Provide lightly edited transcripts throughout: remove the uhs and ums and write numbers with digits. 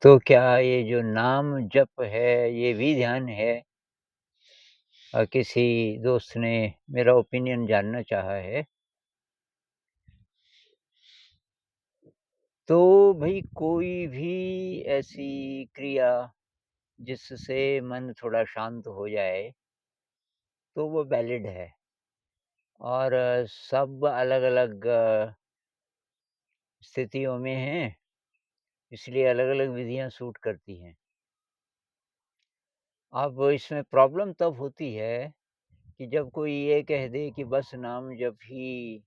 तो क्या ये जो नाम जप है, ये भी ध्यान है? किसी दोस्त ने मेरा ओपिनियन जानना चाहा है। तो भई कोई भी ऐसी क्रिया जिससे मन थोड़ा शांत हो जाए, तो वो वैलिड है और सब अलग-अलग स्थितियों में हैं, इसलिए अलग-अलग विधियाँ सूट करती हैं। अब इसमें प्रॉब्लम तब होती है कि जब कोई ये कह दे कि बस नाम जप ही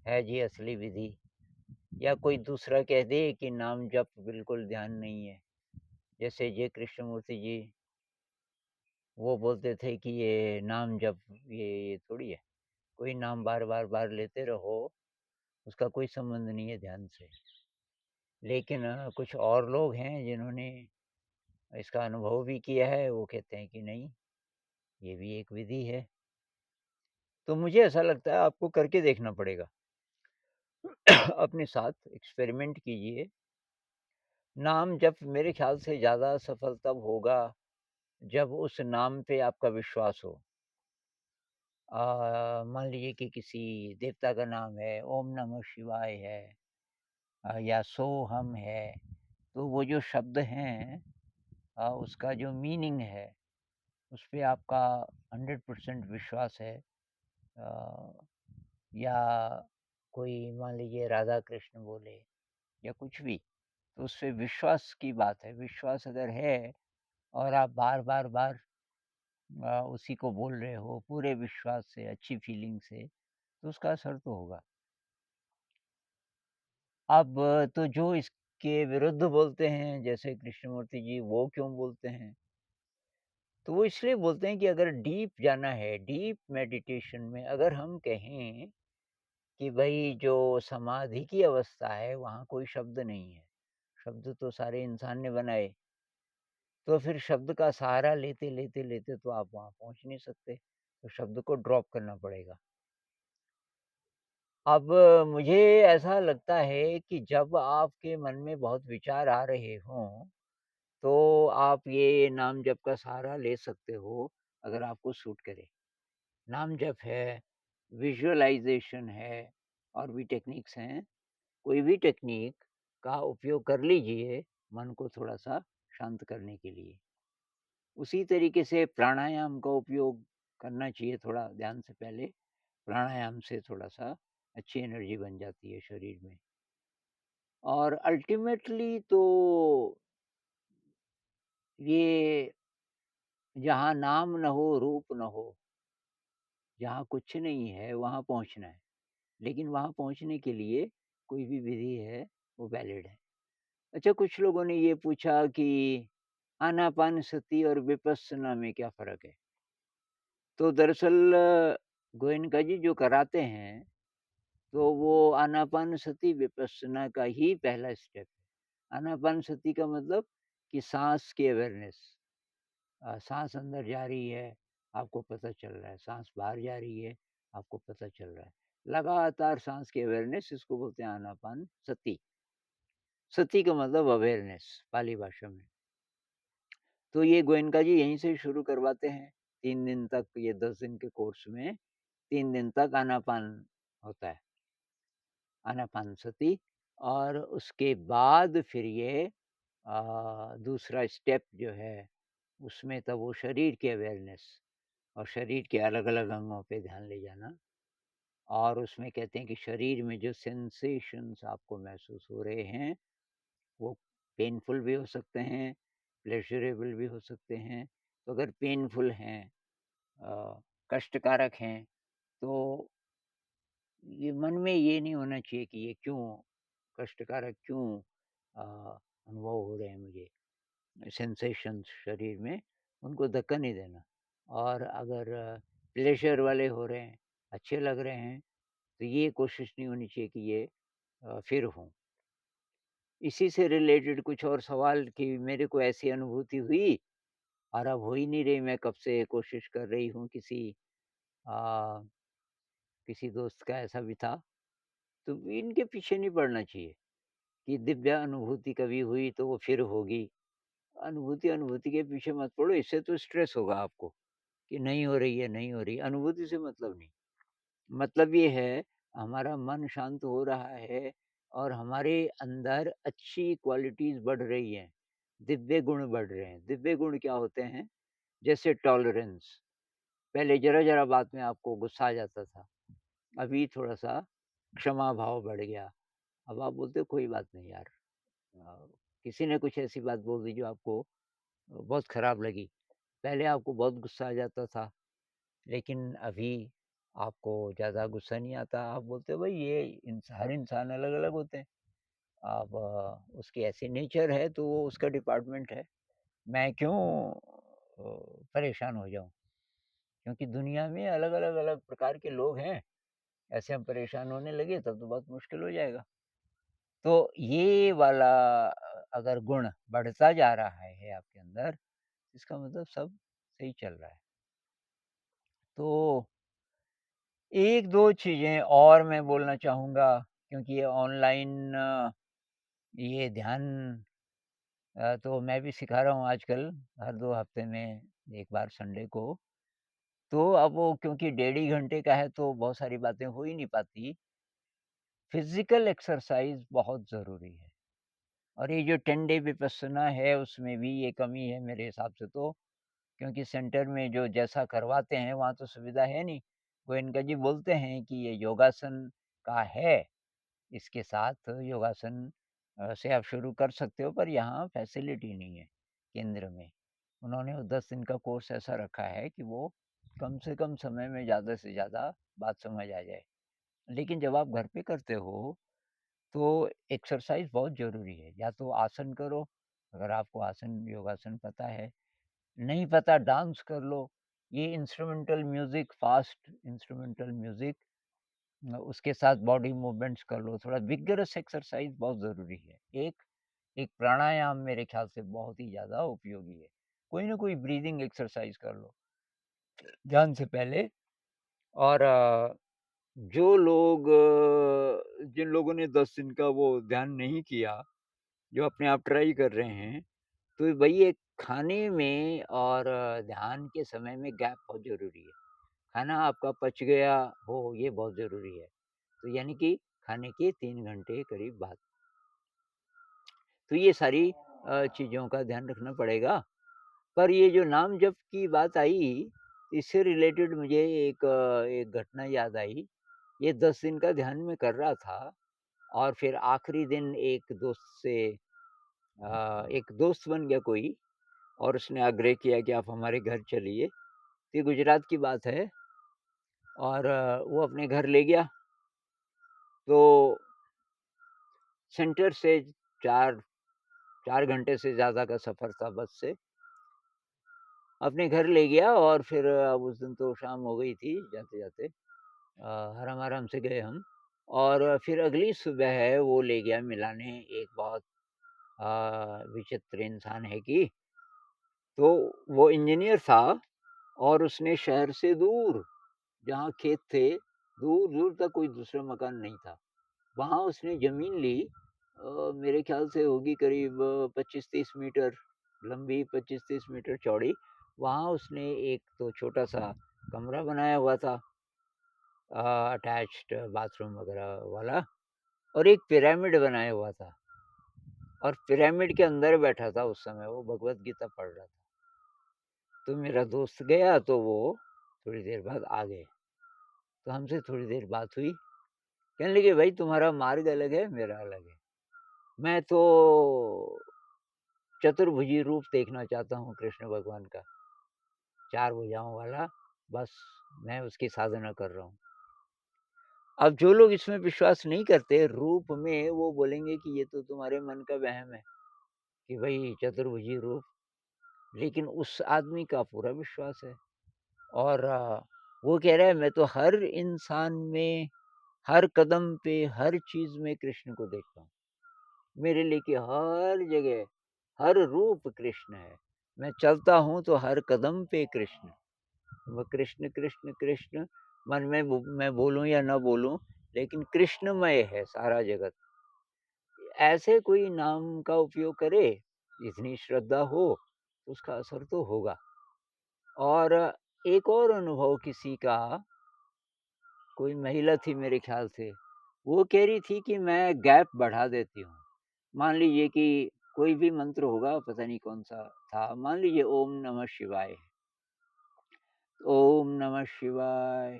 है जी असली विधि। या कोई दूसरा कह दे कि नाम जप बिल्कुल ध्यान नहीं है। जैसे जे कृष्णमूर्ति जी वो बोलते थे कि ये नाम जप ये थोड़ी है। कोई नाम बार लेते रहो, उसका कोई संबंध नहीं है ध्यान से। लेकिन कुछ और लोग हैं जिन्होंने इसका अनुभव भी किया है, वो कहते हैं कि नहीं, ये भी एक विधि है। तो मुझे ऐसा लगता है आपको करके देखना पड़ेगा। अपने साथ एक्सपेरिमेंट कीजिए। नाम जप मेरे ख़्याल से ज़्यादा सफल तब होगा जब उस नाम पे आपका विश्वास हो। मान लीजिए कि किसी देवता का नाम है, ओम नमः शिवाय है या सोहम है, तो वो जो शब्द हैं उसका जो मीनिंग है, उस पे आपका 100% विश्वास है। या कोई मान लीजिए राधा कृष्ण बोले या कुछ भी, तो उसपे विश्वास की बात है। विश्वास अगर है और आप बार उसी को बोल रहे हो पूरे विश्वास से, अच्छी फीलिंग से, तो उसका असर तो होगा। अब तो जो इसके विरुद्ध बोलते हैं, जैसे कृष्णमूर्ति जी, वो क्यों बोलते हैं? तो वो इसलिए बोलते हैं कि अगर डीप जाना है, डीप मेडिटेशन में अगर हम कहें कि भई जो समाधि की अवस्था है, वहाँ कोई शब्द नहीं है। शब्द तो सारे इंसान ने बनाए, तो फिर शब्द का सहारा लेते तो आप वहाँ पहुँच नहीं सकते, तो शब्द को ड्रॉप करना पड़ेगा। अब मुझे ऐसा लगता है कि जब आपके मन में बहुत विचार आ रहे हों, तो आप ये नाम जप का सहारा ले सकते हो, अगर आपको सूट करे। नाम जप है, विज़ुअलाइज़ेशन है और भी टेक्निक्स हैं। कोई भी टेक्निक का उपयोग कर लीजिए, मन को थोड़ा-सा शांत करने के लिए। उसी तरीके से प्राणायाम का उपयोग करना चाहिए थोड़ा ध्यान से पहले। प्राणायाम से थोड़ा-सा अच्छी एनर्जी बन जाती है शरीर में। और अल्टीमेटली तो ये जहाँ नाम न हो, रूप न हो, जहाँ कुछ नहीं है, वहाँ पहुँचना है। लेकिन वहाँ पहुँचने के लिए कोई भी विधि है, वो वैलिड है। अच्छा, कुछ लोगों ने ये पूछा कि आनापानसति और विपस्सना में क्या फ़र्क है? तो दरअसल गोयनका जी जो कराते हैं, तो वो आनापानसति विपस्सना का ही पहला स्टेप है। आनापानसति का मतलब कि साँस की अवेयरनेस। साँस अंदर जा रही है, आपको पता चल रहा है, साँस बाहर जा रही है, आपको पता चल रहा है। लगातार साँस की अवेयरनेस, इसको बोलते हैं आनापानसति। सति का मतलब अवेयरनेस पाली भाषा में। तो ये गोयनका जी यहीं से शुरू करवाते हैं। 3 दिन तक, ये 10 दिन के कोर्स में 3 दिन तक आनापान होता है, आनापानसति। और उसके बाद फिर ये दूसरा स्टेप जो है, उसमें तब वो शरीर की अवेयरनेस और शरीर के अलग-अलग अंगों पे ध्यान ले जाना। और उसमें कहते हैं कि शरीर में जो सेंसेशंस आपको महसूस हो रहे हैं, वो पेनफुल भी हो सकते हैं, प्लेज़रेबल भी हो सकते हैं। तो अगर पेनफुल हैं, कष्टकारक हैं, तो ये मन में ये नहीं होना चाहिए कि ये क्यों कष्टकारक, क्यों अनुभव हो रहे हैं मुझे, सेंसेशंस शरीर में, उनको धक्का नहीं देना। और अगर प्लेज़र वाले हो रहे हैं, अच्छे लग रहे हैं, तो ये कोशिश नहीं होनी चाहिए कि ये फिर हों। इसी से रिलेटेड कुछ और सवाल कि मेरे को ऐसी अनुभूति हुई और अब हो ही नहीं रही, मैं कब से कोशिश कर रही हूँ, अ, किसी दोस्त का ऐसा भी था। तो इनके पीछे नहीं पड़ना चाहिए कि दिव्य अनुभूति कभी हुई तो वो फिर होगी। अनुभूति के पीछे मत पड़ो, इससे तो स्ट्रेस होगा आपको कि नहीं हो रही है, नहीं हो रही है, अनुभूति से मतलब नहीं। मतलब ये है हमारा मन शांत हो रहा है और हमारे अंदर अच्छी क्वालिटीज़ बढ़ रही हैं, दिव्य गुण बढ़ रहे हैं। दिव्य गुण क्या होते हैं? जैसे टॉलरेंस, पहले ज़रा-ज़रा बात में आपको गुस्सा आ जाता था, अभी थोड़ा-सा क्षमा भाव बढ़ गया। अब आप बोलते हो कोई बात नहीं यार, अ, किसी ने कुछ ऐसी बात बोल दी जो आपको बहुत खराब लगी। पहले आपको बहुत गुस्सा आ जाता था, लेकिन अभी आपको ज़्यादा गुस्सा नहीं आता। आप बोलते हो भई ये हर इंसान अलग-अलग होते हैं। अब उसकी ऐसी नेचर है तो वो उसका डिपार्टमेंट है। मैं क्यों परेशान हो जाऊँ? क्योंकि दुनिया में अलग प्रकार के लोग हैं। ऐसे हम परेशान होने लगे तब तो बहुत मुश्किल हो जाएगा। तो ये वाला अगर गुण बढ़ता जा रहा है आपके अंदर, इसका मतलब सब सही चल रहा है। तो 1-2 चीज़ें और मैं बोलना चाहूँगा, क्योंकि ये ऑनलाइन ये ध्यान तो मैं भी सिखा रहा हूँ आजकल, हर 2 हफ्ते में 1 बार संडे को। तो अब वो क्योंकि डेढ़ ही घंटे का है तो बहुत सारी बातें हो ही नहीं पाती। फिज़िकल एक्सरसाइज़ बहुत ज़रूरी है। और ये जो 10 डे विपस्सना है उसमें भी ये कमी है मेरे हिसाब से तो, क्योंकि सेंटर में जो जैसा करवाते हैं वहाँ तो सुविधा है नहीं। गोयनका जी बोलते हैं कि ये योगासन का है, इसके साथ योगासन से आप शुरू कर सकते हो, पर यहाँ फैसिलिटी नहीं है केंद्र में। उन्होंने वो 10 दिन का कोर्स ऐसा रखा है कि वो कम से कम समय में ज़्यादा से ज़्यादा बात समझ आ जाए। लेकिन जब आप घर पे करते हो तो एक्सरसाइज़ बहुत ज़रूरी है। या तो आसन करो, अगर आपको आसन योगासन पता है, नहीं पता डांस कर लो। ये instrumental music, fast instrumental music, उसके साथ बॉडी मूवमेंट्स कर लो, थोड़ा विगरस एक्सरसाइज़ बहुत ज़रूरी है। एक एक प्राणायाम मेरे ख़्याल से बहुत ही ज़्यादा उपयोगी है। कोई ना कोई ब्रीथिंग एक्सरसाइज़ कर लो, ध्यान से पहले। और जो लोग जिन लोगों ने 10 दिन का वो ध्यान नहीं किया, जो अपने आप ट्राई कर रहे हैं, तो वही एक खाने में और ध्यान के समय में गैप बहुत ज़रूरी है। खाना आपका पच गया हो, ये बहुत ज़रूरी है। तो यानी कि खाने के 3 घंटे करीब बाद। तो ये सारी चीज़ों का ध्यान रखना पड़ेगा। पर ये जो नाम जप की बात आई, इससे रिलेटेड मुझे एक घटना याद आई। ये 10 दिन का ध्यान मैं कर रहा था और फिर आखिरी दिन एक दोस्त बन गया कोई, और उसने आग्रह किया कि आप हमारे घर चलिए। ये गुजरात की बात है। और वो अपने घर ले गया। तो सेंटर से 4 4 घंटे से ज़्यादा का सफ़र था बस से। अपने घर ले गया और फिर अब उस दिन तो शाम हो गई थी जाते-जाते। आराम-आराम से गए हम। और फिर अगली सुबह है वो ले गया मिलाने, एक बहुत विचित्र इंसान है कि, तो वो इंजीनियर था और उसने शहर से दूर, जहाँ खेत थे, दूर-दूर तक कोई दूसरा मकान नहीं था। वहाँ उसने ज़मीन ली, मेरे ख़्याल से होगी करीब 25-30 मीटर लंबी, 25-30 मीटर चौड़ी। वहाँ उसने एक तो छोटा-सा कमरा बनाया हुआ था, अटैच्ड बाथरूम वग़ैरह वाला, और एक पिरामिड बनाया हुआ था। और पिरामिड के अंदर बैठा था उस समय, वो भगवत गीता पढ़ रहा था। तो मेरा दोस्त गया तो वो थोड़ी देर बाद आ गए। तो हमसे थोड़ी देर बात हुई। कहने लगे, "भाई तुम्हारा मार्ग अलग है, मेरा अलग है। मैं तो चतुर्भुजी रूप देखना चाहता हूँ कृष्ण भगवान का, 4 भुजाओं वाला, बस मैं उसकी साधना कर रहा हूँ।" अब जो लोग इसमें विश्वास नहीं करते रूप में, वो बोलेंगे कि ये तो तुम्हारे मन का वहम है कि भई चतुर्भुजी रूप, लेकिन उस आदमी का पूरा विश्वास है। और वो कह रहा है मैं तो हर इंसान में, हर कदम पे, हर चीज़ में कृष्ण को देखता हूँ। मेरे लिए कि हर जगह, हर रूप कृष्ण है। मैं चलता हूँ तो हर कदम पे कृष्ण। वो कृष्ण, कृष्ण, कृष्ण, मन में मैं बोलूँ या ना बोलूँ, लेकिन कृष्णमय है सारा जगत। ऐसे कोई नाम का उपयोग करे, इतनी श्रद्धा हो, तो उसका असर तो होगा। और एक और अनुभव किसी का, कोई महिला थी मेरे ख़्याल से, वो कह रही थी कि मैं गैप बढ़ा देती हूँ। मान लीजिए कि कोई भी मंत्र होगा, पता नहीं कौन-सा था, मान लीजिए ओम नमः शिवाय, ओम नमः शिवाय,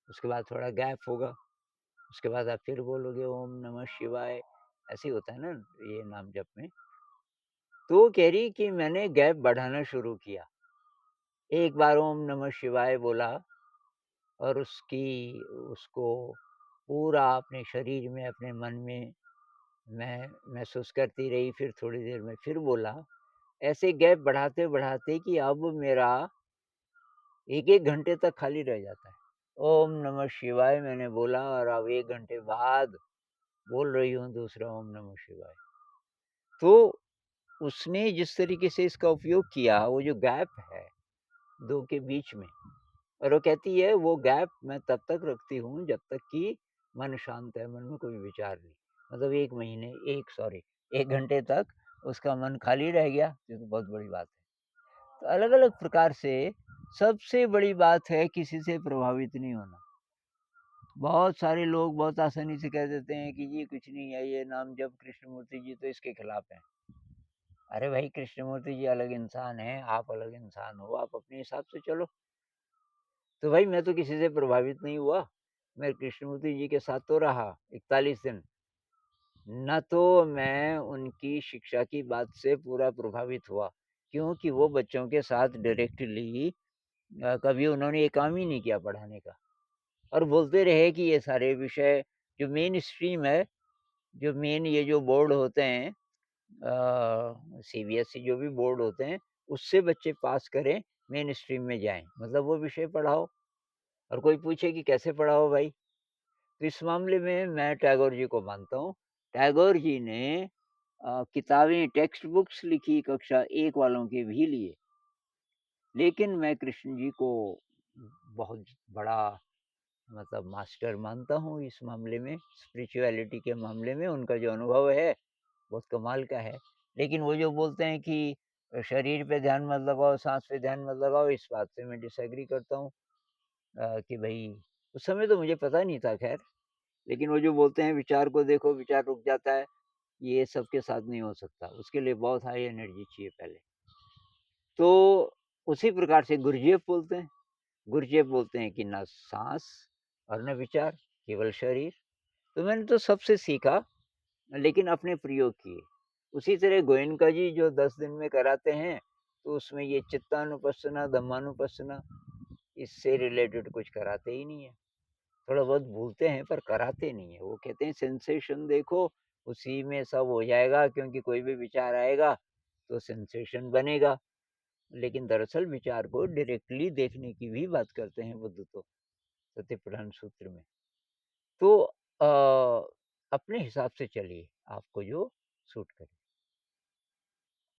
उसके बाद थोड़ा गैप होगा, उसके बाद आप फिर बोलोगे ओम नमः शिवाय, ऐसे ही होता है ना ये नाम जप में। तो वो कह रही कि मैंने गैप बढ़ाना शुरू किया। एक बार ओम नमः शिवाय बोला और उसको पूरा अपने शरीर में, अपने मन में मैं महसूस करती रही, फिर थोड़ी देर में फिर बोला। ऐसे गैप बढ़ाते-बढ़ाते कि अब मेरा 1-1 घंटे तक खाली रह जाता है। ओम नमः शिवाय मैंने बोला और अब 1 घंटे बाद बोल रही हूँ दूसरा ओम नमः शिवाय। तो उसने जिस तरीके से इसका उपयोग किया, वो जो गैप है 2 के बीच में, और वो कहती है वो गैप मैं तब तक रखती हूँ जब तक कि मन शांत है, मन में कोई विचार नहीं। मतलब 1 महीने 1 सॉरी 1 घंटे तक उसका मन खाली रह गया, ये तो बहुत बड़ी बात है। तो अलग-अलग प्रकार से सबसे बड़ी बात है किसी से प्रभावित नहीं होना। बहुत सारे लोग बहुत आसानी से कह देते हैं कि जी कुछ नहीं है, ये नाम जप कृष्णमूर्ति जी तो इसके खिलाफ हैं। अरे भाई कृष्णमूर्ति जी अलग इंसान हैं, आप अलग इंसान हो, आप अपने हिसाब से चलो। तो भाई मैं तो किसी से प्रभावित नहीं हुआ, मैं कृष्णमूर्ति जी के साथ तो रहा 41 दिन। ना तो मैं उनकी शिक्षा की बात से पूरा प्रभावित हुआ, क्योंकि वो बच्चों के साथ डायरेक्टली कभी उन्होंने ये काम ही नहीं किया पढ़ाने का, और बोलते रहे कि ये सारे विषय जो मेन स्ट्रीम है, जो मेन ये जो बोर्ड होते हैं, सीबीएसई जो भी बोर्ड होते हैं, उससे बच्चे पास करें, मेन स्ट्रीम में जाएँ, मतलब वो विषय पढ़ाओ। और कोई पूछे कि कैसे पढ़ाओ भाई? तो इस मामले में मैं टैगोर जी को मानता हूँ। टैगोर जी ने किताबें, टेक्स्ट बुक्स लिखी कक्षा 1 वालों के भी लिए, लेकिन मैं कृष्ण जी को बहुत बड़ा मतलब मास्टर मानता हूँ इस मामले में, स्पिरिचुअलिटी के मामले में उनका जो अनुभव है, बहुत कमाल का है। लेकिन वो जो बोलते हैं कि शरीर पे ध्यान मत लगाओ, साँस पे ध्यान मत लगाओ, इस बात से मैं डिसएग्री करता हूँ। कि भई उस समय तो मुझे पता नहीं था ख़ैर, लेकिन वो जो बोलते हैं विचार को देखो, विचार रुक जाता है, ये सबके साथ नहीं हो सकता। उसके लिए बहुत हाई एनर्जी चाहिए पहले। तो उसी प्रकार से गुरजेफ बोलते हैं। गुरजेफ बोलते हैं कि ना साँस और ना विचार, केवल शरीर। तो मैंने तो सबसे सीखा, लेकिन अपने प्रयोग किए। उसी तरह गोयनका जी जो 10 दिन में कराते हैं, तो उसमें ये चित्तानुपස්සना, धम्मानुपස්සना, इससे रिलेटेड कुछ कराते ही नहीं है। थोड़ा बहुत भूलते हैं पर कराते नहीं है। वो कहते हैं सेंसेशन देखो, उसी में सब हो जाएगा, क्योंकि कोई भी विचार आएगा तो सेंसेशन बनेगा। लेकिन दरअसल विचार को डायरेक्टली देखने की भी बात करते हैं बुद्ध तो, सत्यप्रधान सूत्र में। तो अपने हिसाब से चलिए, आपको जो सूट करे।